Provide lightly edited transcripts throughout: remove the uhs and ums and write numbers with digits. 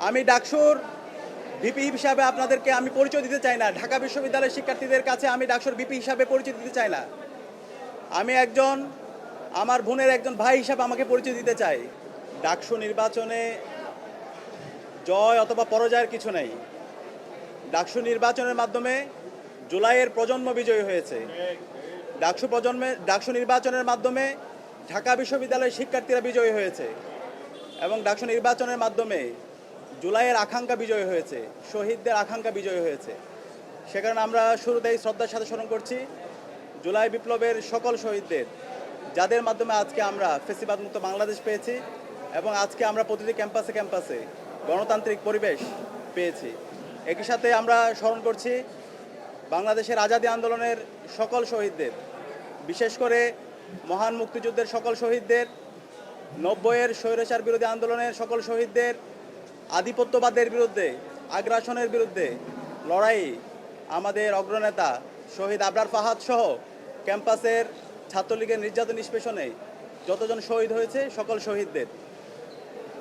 আমি ডাকসুর ভিপি হিসাবে আপনাদেরকে আমি পরিচয় দিতে চাই না। ঢাকা বিশ্ববিদ্যালয়ের শিক্ষার্থীদের কাছে আমি ডাকসুর ভিপি হিসাবে পরিচয় দিতে চাই না। আমি একজন আমার বোনের একজন ভাই হিসাবে আমাকে পরিচয় দিতে চাই। ডাকসু নির্বাচনে জয় অথবা পরাজয়ের কিছু নেই। ডাকসু নির্বাচনের মাধ্যমে জুলাইয়ের প্রজন্ম বিজয়ী হয়েছে। ডাকসু নির্বাচনের মাধ্যমে ঢাকা বিশ্ববিদ্যালয়ের শিক্ষার্থীরা বিজয়ী হয়েছে এবং ডাকসু নির্বাচনের মাধ্যমে জুলাইয়ের আকাঙ্ক্ষা বিজয় হয়েছে, শহীদদের আকাঙ্ক্ষা বিজয় হয়েছে। সে কারণে আমরা শুরুতেই শ্রদ্ধার সাথে স্মরণ করছি জুলাই বিপ্লবের সকল শহীদদের, যাদের মাধ্যমে আজকে আমরা ফ্যাসিবাদ মুক্ত বাংলাদেশ পেয়েছি এবং আজকে আমরা প্রতিটি ক্যাম্পাসে ক্যাম্পাসে গণতান্ত্রিক পরিবেশ পেয়েছি। একই সাথে আমরা স্মরণ করছি বাংলাদেশের আজাদী আন্দোলনের সকল শহীদদের, বিশেষ করে মহান মুক্তিযুদ্ধের সকল শহীদদের, 90-এর স্বৈরাচার বিরোধী আন্দোলনের সকল শহীদদের, আধিপত্যবাদের বিরুদ্ধে, আগ্রাসনের বিরুদ্ধে লড়াই আমাদের অগ্রনেতা শহীদ আবরার ফাহাদ সহ ক্যাম্পাসের ছাত্রলীগের নির্যাতন নিষ্পেষণে যতজন শহীদ হয়েছে সকল শহীদদের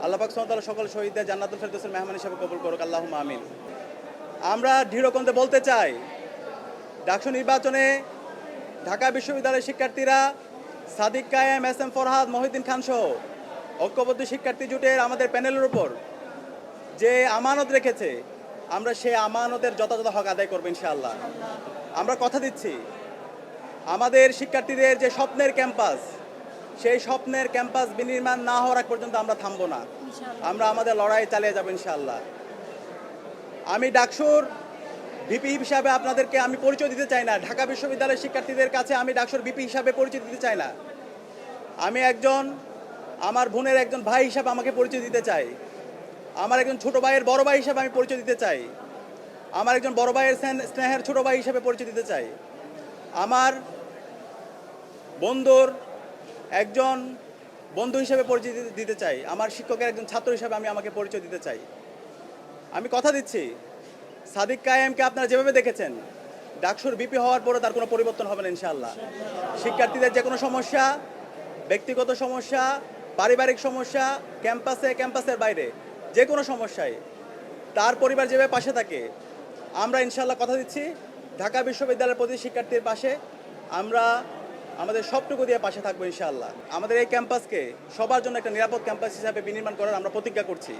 আল্লাহ পাক সুবহানাহু ওয়া তাআলা সকল শহীদদের জান্নাতুল ফেরদৌসের মেহমান হিসেবে কবুল করুক, আল্লাহুম্মা আমিন। আমরা দৃঢ়কণ্ঠে বলতে চাই, ডাকসু নির্বাচনে ঢাকা বিশ্ববিদ্যালয়ের শিক্ষার্থীরা সাদিক কায়েম, এস এম ফরহাদ, মহিউদ্দিন খান সহ ঐক্যবদ্ধ শিক্ষার্থী জোটের আমাদের প্যানেলের উপর যে আমানত রেখেছে, আমরা সেই আমানতের যথাযথ হক আদায় করবো ইনশাআল্লাহ। আমরা কথা দিচ্ছি, আমাদের শিক্ষার্থীদের যে স্বপ্নের ক্যাম্পাস, সেই স্বপ্নের ক্যাম্পাস বিনির্মাণ না হওয়ার আগ পর্যন্ত আমরা থামবো না। আমরা আমাদের লড়াই চালিয়ে যাবো ইনশাআল্লাহ। আমি ডাকসুর ভিপি হিসাবে আপনাদেরকে আমি পরিচয় দিতে চাই না। ঢাকা বিশ্ববিদ্যালয়ের শিক্ষার্থীদের কাছে আমি ডাকসুর ভিপি হিসাবে পরিচয় দিতে চাই না। আমি একজন আমার বোনের একজন ভাই হিসাবে আমাকে পরিচয় দিতে চাই। আমার একজন ছোট ভাইয়ের বড় ভাই হিসাবে আমি পরিচয় দিতে চাই। আমার একজন বড় ভাইয়ের স্নেহের ছোট ভাই হিসাবে পরিচয় দিতে চাই। আমার বন্ধুর একজন বন্ধু হিসেবে পরিচয় দিতে চাই। আমার শিক্ষকের একজন ছাত্র হিসাবে আমি আমাকে পরিচয় দিতে চাই। আমি কথা দিচ্ছি, সাদিক কায়েমকে আপনারা যেভাবে দেখেছেন, ডাকসুর ভিপি হওয়ার পরে তার কোনো পরিবর্তন হবে না ইনশাআল্লাহ। শিক্ষার্থীদের যে কোনো সমস্যা, ব্যক্তিগত সমস্যা, পারিবারিক সমস্যা, ক্যাম্পাসের বাইরে যে কোনো সমস্যায় তার পরিবার যেভাবে পাশে থাকে, আমরা ইনশাআল্লাহ কথা দিচ্ছি ঢাকা বিশ্ববিদ্যালয়ের প্রতি শিক্ষার্থীর পাশে আমরা আমাদের সবটুকু দিয়ে পাশে থাকবো ইনশাআল্লাহ। আমাদের এই ক্যাম্পাসকে সবার জন্য একটা নিরাপদ ক্যাম্পাস হিসাবে বিনির্মাণ করার আমরা প্রতিজ্ঞা করছি।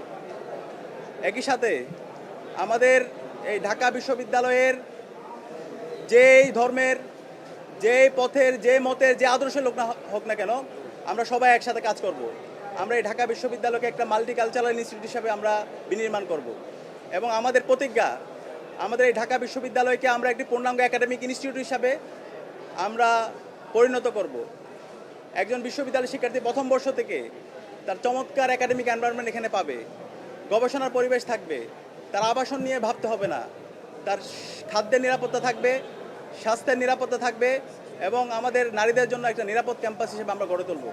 একই সাথে আমাদের এই ঢাকা বিশ্ববিদ্যালয়ের যেই ধর্মের, যেই পথের, যে মতের, যে আদর্শের লোক না হোক না কেন, আমরা সবাই একসাথে কাজ করব। আমরা এই ঢাকা বিশ্ববিদ্যালয়কে একটা মাল্টিকালচারাল ইনস্টিটিউট হিসাবে আমরা বিনির্মাণ করব এবং আমাদের প্রতিজ্ঞা, আমাদের এই ঢাকা বিশ্ববিদ্যালয়কে আমরা একটি পূর্ণাঙ্গ একাডেমিক ইনস্টিটিউট হিসাবে আমরা পরিণত করব। একজন বিশ্ববিদ্যালয় শিক্ষার্থী প্রথম বর্ষ থেকে তার চমৎকার একাডেমিক এনভায়রনমেন্ট এখানে পাবে, গবেষণার পরিবেশ থাকবে, তার আবাসন নিয়ে ভাবতে হবে না, তার খাদ্যের নিরাপত্তা থাকবে, স্বাস্থ্যের নিরাপত্তা থাকবে এবং আমাদের নারীদের জন্য একটা নিরাপদ ক্যাম্পাস হিসেবে আমরা গড়ে তুলব।